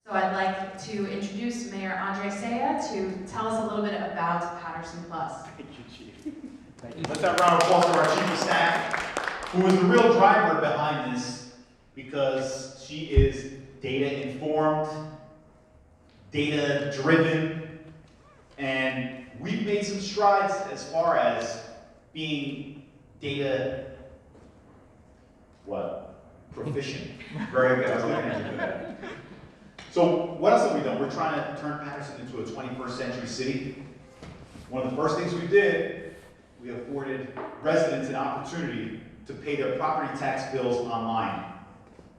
So I'd like to introduce Mayor Sayegh to tell us a little bit about Paterson Plus. Thank you, Chief. Thank you. Let's have a round of applause for our Chief of Staff, who is the real driver behind this, because she is data informed, data driven, and we've made some strides as far as being data, proficient. Very good, I was looking at you for that. So what else have we done? We're trying to turn Paterson into a 21st century city. One of the first things we did, we afforded residents an opportunity to pay their property tax bills online.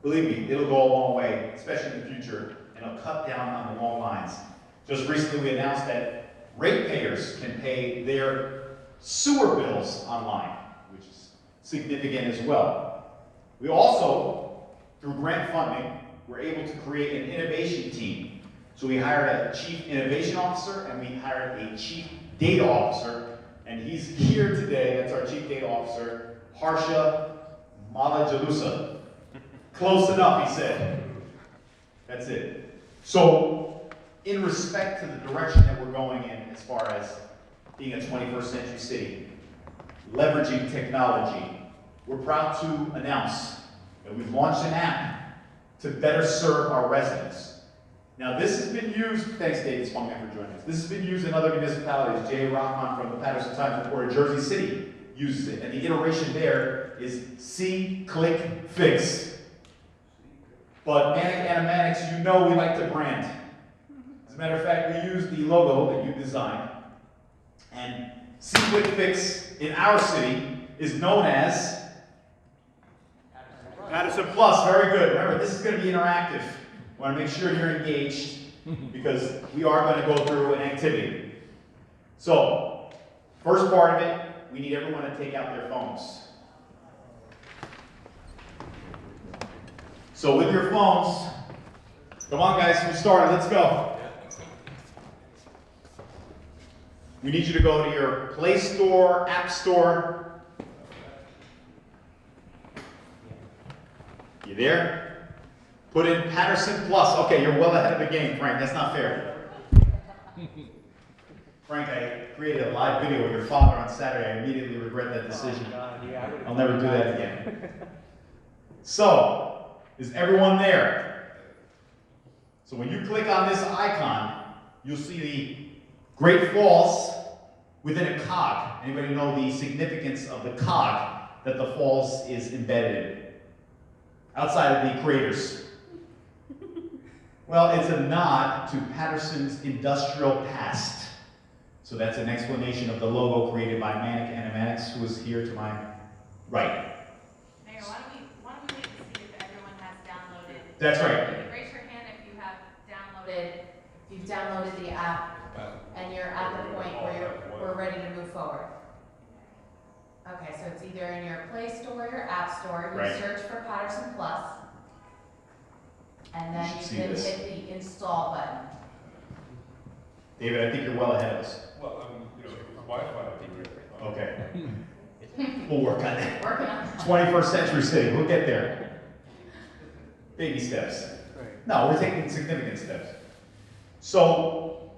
Believe me, it'll go a long way, especially in the future, and it'll cut down on the long lines. Just recently we announced that ratepayers can pay their sewer bills online, which is significant as well. We also, through grant funding, were able to create an innovation team. So we hired a chief innovation officer and we hired a chief data officer, and he's here today. That's our chief data officer, Harsha Malajalusa. Close enough, he said. That's it. So, in respect to the direction that we're going in as far as being a 21st century city, leveraging technology, we're proud to announce that we've launched an app to better serve our residents. Now this has been used, thanks David Spungman for joining us, this has been used in other municipalities. Jay Rockman from the Paterson Times reported Jersey City uses it, and the iteration there is see, click, fix. But Manic Animatics, you know we like to brand. As a matter of fact, we use the logo that you designed, and see, click, fix in our city is known as Paterson Plus. Very good. Remember, this is going to be interactive. I want to make sure you're engaged because we are going to go through an activity. So, first part of it, we need everyone to take out their phones. So with your phones, come on guys, we started, let's go. We need you to go to your Play Store, App Store. You there? Put in Paterson Plus. Okay, you're well ahead of the game, Frank. That's not fair. Frank, I created a live video with your father on Saturday. I immediately regret that decision. I'll never do that again. So, is everyone there? So when you click on this icon, you'll see the Great Falls within a cog. Anybody know the significance of the cog that the falls is embedded in? Outside of the craters. Well, it's a nod to Paterson's industrial past. So that's an explanation of the logo created by Manic Animatics, who is here to my right. Mayor, why don't we wait to see if everyone has downloaded? That's right. You can raise your hand if you have you've downloaded the app and you're at the point where we're ready to move forward. Okay, so it's either in your Play Store or your App Store. You Right. search for Paterson Plus, and then You you should can see hit the install button. David, I think you're well ahead of us. Well, Wi-Fi. Okay. We'll work on that. Working on it. 21st century city, we'll get there. Baby steps. No, we're taking significant steps. So,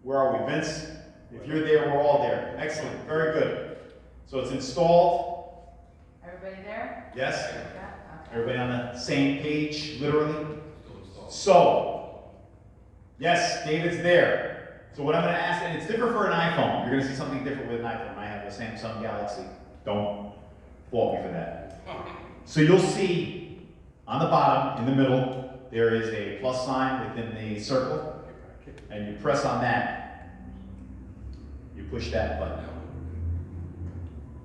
where are we, Vince? If you're there, we're all there. Excellent, very good. So it's installed. Everybody there? Yes? Yeah, okay. Everybody on the same page, literally? So, yes, David's there. So what I'm going to ask, and it's different for an iPhone. You're going to see something different with an iPhone. I have the Samsung Galaxy. Don't fault me for that. So you'll see on the bottom, in the middle, there is a plus sign within the circle, and you press on that. You push that button.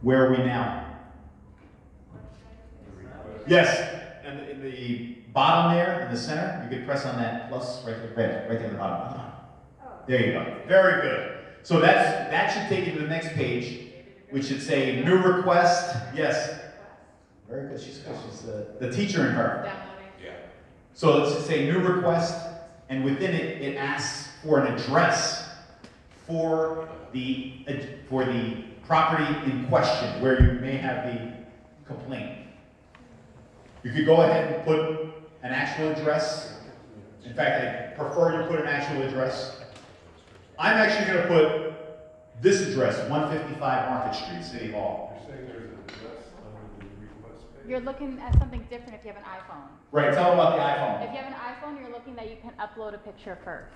Where are we now? Yes, and in the bottom there, in the center, you can press on that plus right there in the bottom. There you go. Very good. So that should take you to the next page, which should say new request. Yes. Very good. She's the teacher in her. Downloading. Yeah. So let's just say new request, and within it, it asks for an address for the property in question where you may have the complaint. You could go ahead and put an actual address In fact, I prefer you put an actual address. I'm actually gonna put this address, 155 Market Street, City Hall. You're saying there's an address under the request page? You're looking at something different if you have an iPhone. Right, tell them about the iPhone. If you have an iPhone, you're looking that you can upload a picture first.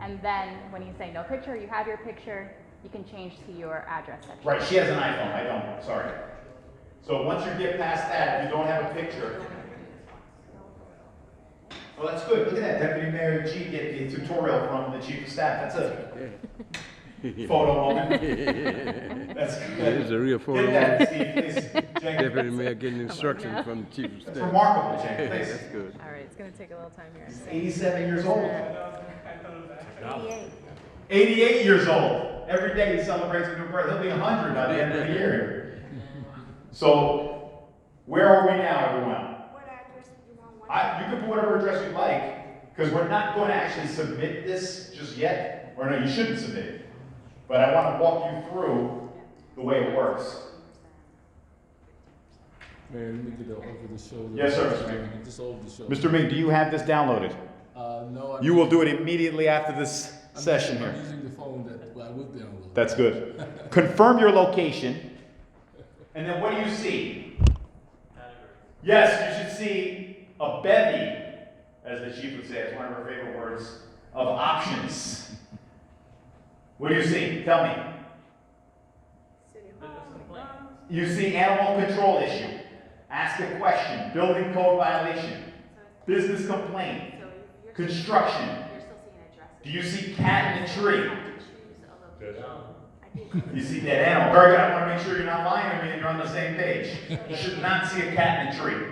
And then when you say no picture, you have your picture, you can change to your address section. Right, she has an iPhone, I don't, sorry. So once you get past that, if you don't have a picture. Well, that's good, look at that, Deputy Mayor G get the tutorial from the Chief of Staff, that's a photo moment. That's good. It is a real photo. Get that, Steve, please. Jen, Deputy Mayor getting instructions from the chief of that's staff. remarkable, Jen, please. That's good. All right, it's gonna take a little time here. He's 87 years old. 88. 88 years old. Every day he celebrates a new birthday. He'll be 100 by the end of the year. So, where are we now, everyone? What address do you want? You can put whatever address you'd like, because we're not going to actually submit this just yet. Or no, you shouldn't submit it. But I want to walk you through the way it works. Mayor, let me get over the shoulder. Yes, sir, Mr. Mayor. Just over the shoulder. Mr. Ming, do you have this downloaded? No, You will do it immediately after this session here. I'm using the phone that I would download. That's good. Confirm your location. And then what do you see? Yes, you should see a bevy, as the chief would say, it's one of her favorite words, of options. What do you see? Tell me. You see animal control issue, ask a question, building code violation, business complaint, construction. Do you see cat in a tree? You see dead animal. Very good. I want to make sure you're not lying to me and you're on the same page. You should not see a cat in a tree.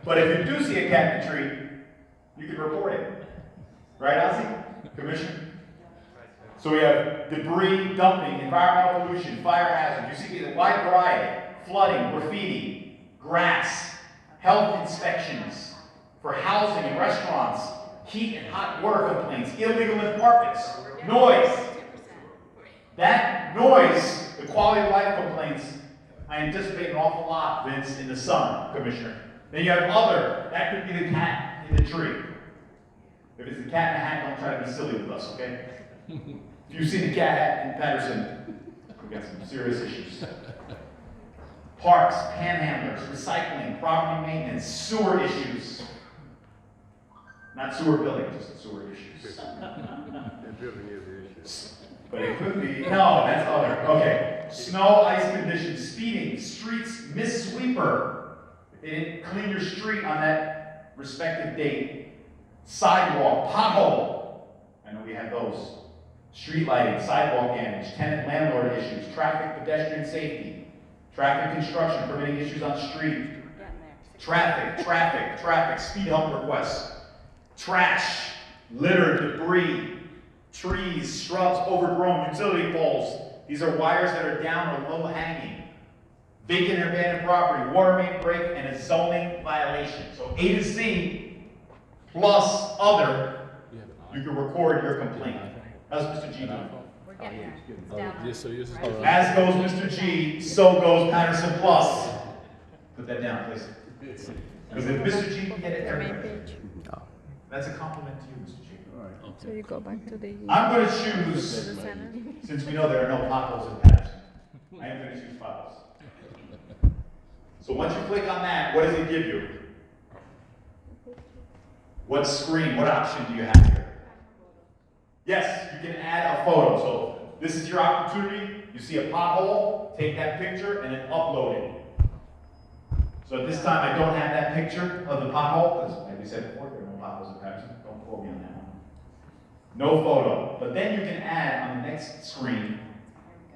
But if you do see a cat in a tree, you can report it. Right, Ozzy? Commissioner? So we have debris dumping, environmental pollution, fire hazard. You see a wide variety. Flooding, graffiti, grass, health inspections for housing and restaurants, heat and hot water complaints, illegal apartments, noise. That noise, the quality of life complaints, I anticipate an awful lot, Vince, in the summer, Commissioner. Then you have other, that could be the cat in the tree. If it's the cat in the hat, don't try to be silly with us, okay? If you see the cat hat in Paterson, we've got some serious issues. Parks, panhandlers, recycling, property maintenance, sewer issues. Not sewer billing, just sewer issues. But it could be, no, that's other. Okay. Snow, ice conditions, speeding, streets, mist sweeper. They didn't clean your street on that respective date. Sidewalk, pothole. I know we have those. Street lighting, sidewalk damage, tenant landlord issues, traffic, pedestrian safety, traffic construction, permitting issues on street. Traffic, speed hump requests, trash, litter, debris, trees, shrubs, overgrown, utility poles. These are wires that are down or low hanging. Vacant and abandoned property, water main break, and a zoning violation. So A to Z plus other, you can record your complaint. How's Mr. G doing? We're getting there. It's down. Yes, sir, yes, sir. As goes Mr. G, so goes Paterson Plus. Put that down, please. Because if Mr. G can get it, The main everybody. page. That's a compliment to you, Mr. G. So you go back to the. I'm going to to choose, the center. since we know there are no potholes in Paterson, I am going to choose potholes. So once you click on that, what does it give you? What screen, what option do you have here? Yes, you can add a photo. So this is your opportunity. You see a pothole, take that picture and then upload it. So at this time, I don't have that picture of the pothole, because like we said before, there are no potholes in Paterson. Don't quote me on that one. No photo. But then you can add on the next screen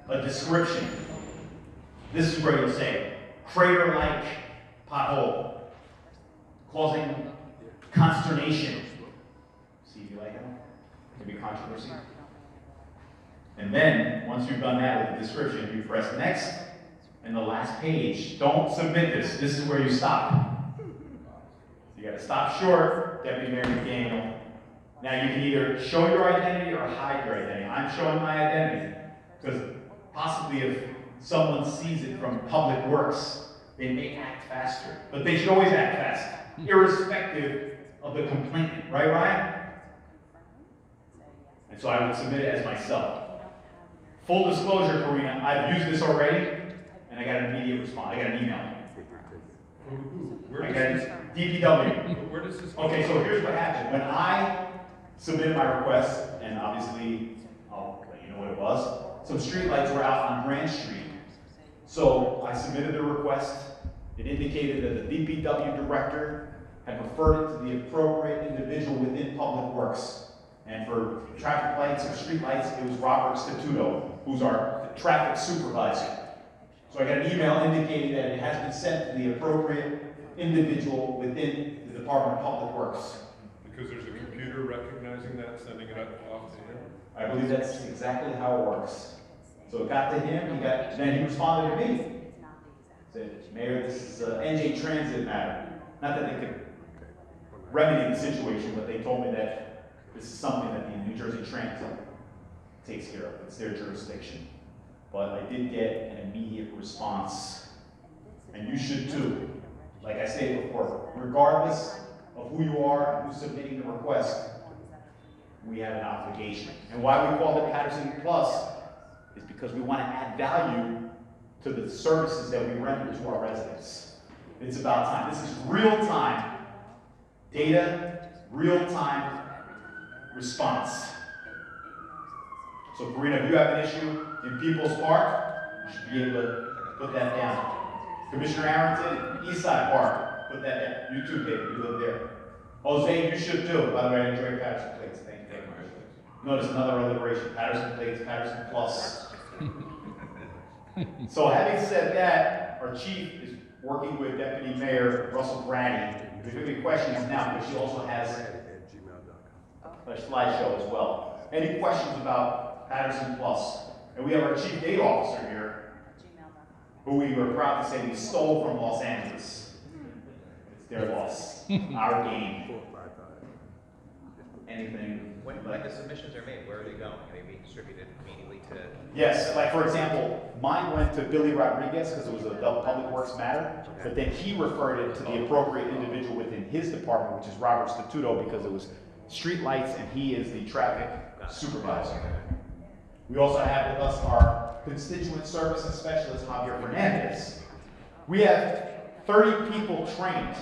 a description. This is where you'll say, crater-like pothole, causing consternation. See if you like that one? Maybe controversy. And then, once you've done that with the description, you press next, and the last page. Don't submit this. This is where you stop. You got to stop short, Deputy Mayor McDaniel. Now you can either show your identity or hide your identity. I'm showing my identity because possibly if someone sees it from Public Works, they may act faster. But they should always act fast, irrespective of the complainant. Right, Ryan? so I would submit it as myself. Full disclosure, Karina, I've used this already, and I got an immediate response. I got an email. Where I does got this, DPW. where does this? Okay, so here's what happened. When I submitted my request, and obviously, I'll let you know what it was, some streetlights were out on Grand Street. So I submitted the request. It indicated that the DPW director had referred it to the appropriate individual within Public Works. And for traffic lights or street lights, it was Robert Statuto, who's our traffic supervisor. So I got an email indicating that it has been sent to the appropriate individual within the Department of Public Works. Because there's a computer recognizing that, sending it off to him? I believe that's exactly how it works. So it got to him, then he responded to me. Said, Mayor, this is a NJ Transit matter. Not that they could remedy the situation, but they told me that this is something that the New Jersey Transit takes care of. It's their jurisdiction. But I did get an immediate response. And you should too. Like I said before, regardless of who you are and who's submitting the request, we have an obligation. And why we call it Paterson Plus is because we want to add value to the services that we render to our residents. It's about time. This is real-time data, real-time response. So Karina, if you have an issue in People's Park, you should be able to put that down. Commissioner Arrington, Eastside Park, put that down. You too, David, you live there. Jose, you should too. By the way, I enjoy Paterson plates. Thank you very much. Notice another alliteration, Paterson plates, Paterson plus. So having said that, our chief is working with Deputy Mayor Russell Brady. If you have any questions now, but she also has a slideshow as well. Any questions about Paterson Plus? And we have our chief data officer here, who we were proud to say we stole from Los Angeles. It's their loss, our game. Anything? When the submissions are made, where are they going? Are they being distributed immediately to? Yes, like for example, mine went to Billy Rodriguez because it was a public works matter, but then he referred it to the appropriate individual within his department, which is Robert Statuto, because it was street lights and he is the traffic supervisor. We also have with us our constituent services specialist, Javier Fernandez. We have 30 people trained.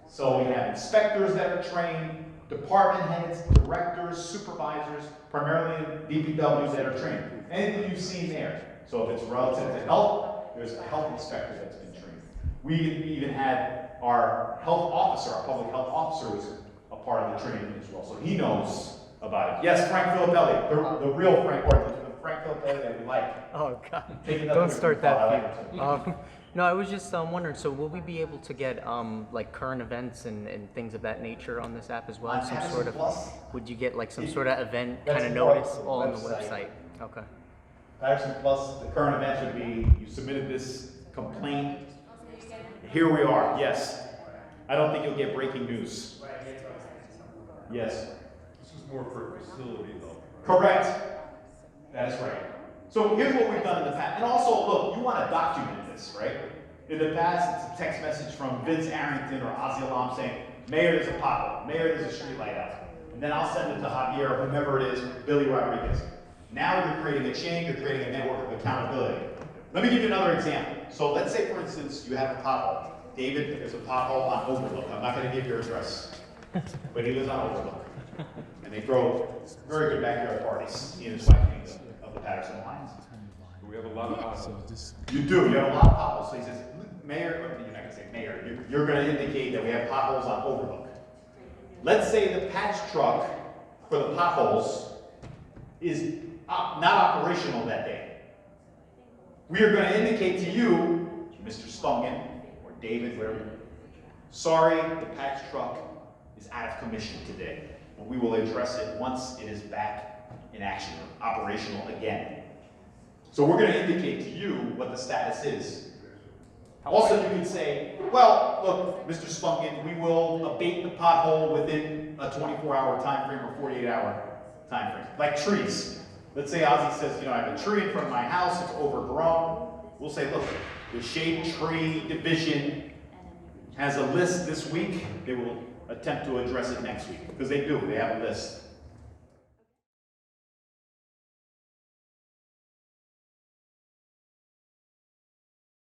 So we have inspectors that are trained, department heads, directors, supervisors, primarily DPWs that are trained. Anything you've seen there. So if it's relative to health, there's a health inspector that's been trained. We even had our health officer, our public health officer was a part of the training as well. So he knows about it. Yes, Frank Filippelli, the real Frank, or the Frank Filippelli that we like. Oh, God. Take another Don't start that feud. feud. No, I was just wondering, so will we be able to get like current events and things of that nature on this app as well? On Some Paterson sort of, Plus? would you get like some sort of event That's kind of part notice of the all on the website. website? Okay. Paterson Plus, the current events would be, you submitted this complaint. Here we are, yes. I don't think you'll get breaking news. Yes. This is more for a facility though. Correct. That is right. So here's what we've done in the past. And also, look, you want to document this, right? In the past, it's a text message from Vince Arrington or Ozzy Alam saying, Mayor, there's a pop-up. Mayor, there's a street light out. And then I'll send it to Javier or whomever it is, Billy Rodriguez. Now you're creating a chain, you're creating a network of accountability. Let me give you another example. So let's say, for instance, you have a pothole. David, there's a pothole on Overlook. I'm not going to give your address, but he lives on Overlook. And they throw very good backyard parties. He and his wife of the Paterson Lions. We have a lot of So potholes. just, You do, you have a lot of potholes. So he says, Mayor, you're not going to say Mayor, you're going to indicate that we have potholes on Overlook. Let's say the patch truck for the potholes is not operational that day. We are going to indicate to you, Mr. Spungen, or David, wherever, sorry, the patch truck is out of commission today. But we will address it once it is back in action, operational again. So we're going to indicate to you what the status is. Also, you can say, well, look, Mr. Spungen, we will abate the pothole within a 24-hour time frame or 48-hour time frame. Like trees. Let's say Ozzy says, I have a tree in front of my house, it's overgrown. We'll say, look, the Shade Tree Division has a list this week. They will attempt to address it next week, because they do, they have a list.